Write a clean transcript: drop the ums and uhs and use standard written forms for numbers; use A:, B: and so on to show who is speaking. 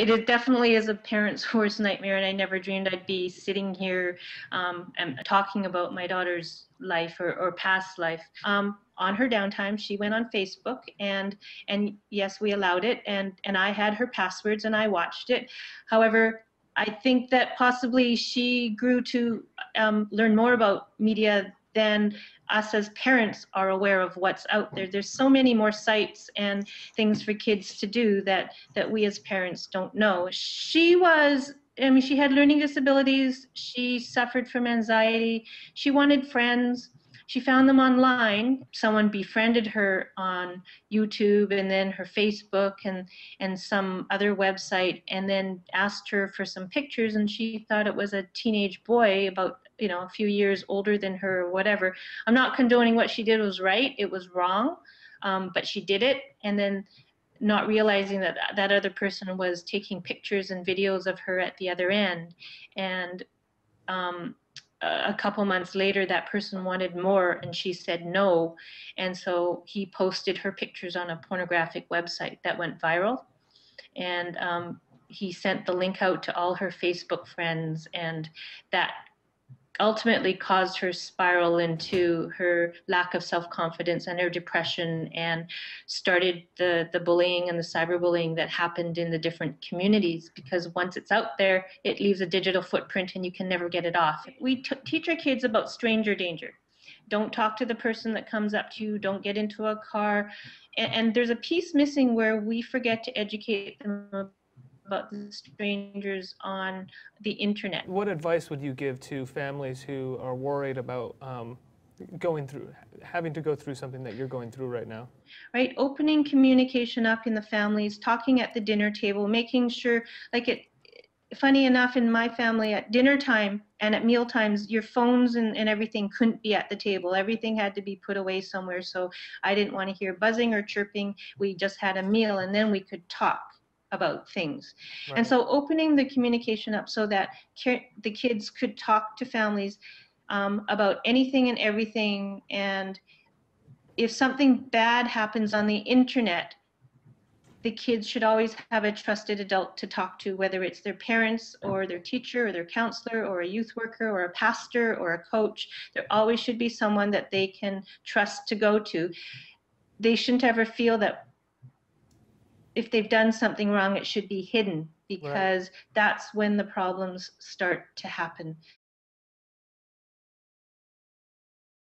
A: It definitely is a parent's worst nightmare, and I never dreamed I'd be sitting here and talking about my daughter's life or past life. On her downtime, she went on Facebook, and yes, we allowed it, and I had her passwords, and I watched it. However, I think that possibly she grew to learn more about media than us as parents are aware of what's out there. There's so many more sites and things for kids to do that we as parents don't know. She had learning disabilities. She suffered from anxiety. She wanted friends. She found them online. Someone befriended her on YouTube and then her Facebook and some other website, and then asked her for some pictures, and she thought it was a teenage boy about a few years older than her or whatever. I'm not condoning what she did was right. It was wrong, but she did it, and then not realizing that that other person was taking pictures and videos of her at the other end. And a couple months later, that person wanted more, and she said no. And so he posted her pictures on a pornographic website that went viral. And he sent the link out to all her Facebook friends, and that ultimately caused her spiral into her lack of self-confidence and her depression, and started the bullying and the cyberbullying that happened in the different communities, because once it's out there, it leaves a digital footprint and you can never get it off. We teach our kids about stranger danger. Don't talk to the person that comes up to you. Don't get into a car. And there's a piece missing where we forget to educate them about the strangers on the internet.
B: What advice would you give to families who are worried about having to go through something that you're going through right now?
A: Right, opening communication up in the families, talking at the dinner table, making sure, funny enough, in my family, at dinner time and at meal times, your phones and everything couldn't be at the table. Everything had to be put away somewhere. So I didn't want to hear buzzing or chirping. We just had a meal, and then we could talk about things.
B: Right.
A: And so opening the communication up so that the kids could talk to families about anything and everything. And if something bad happens on the internet, the kids should always have a trusted adult to talk to, whether it's their parents or their teacher or their counselor or a youth worker or a pastor or a coach. There always should be someone that they can trust to go to. They shouldn't ever feel that if they've done something wrong, it should be hidden, because that's when the problems start to happen.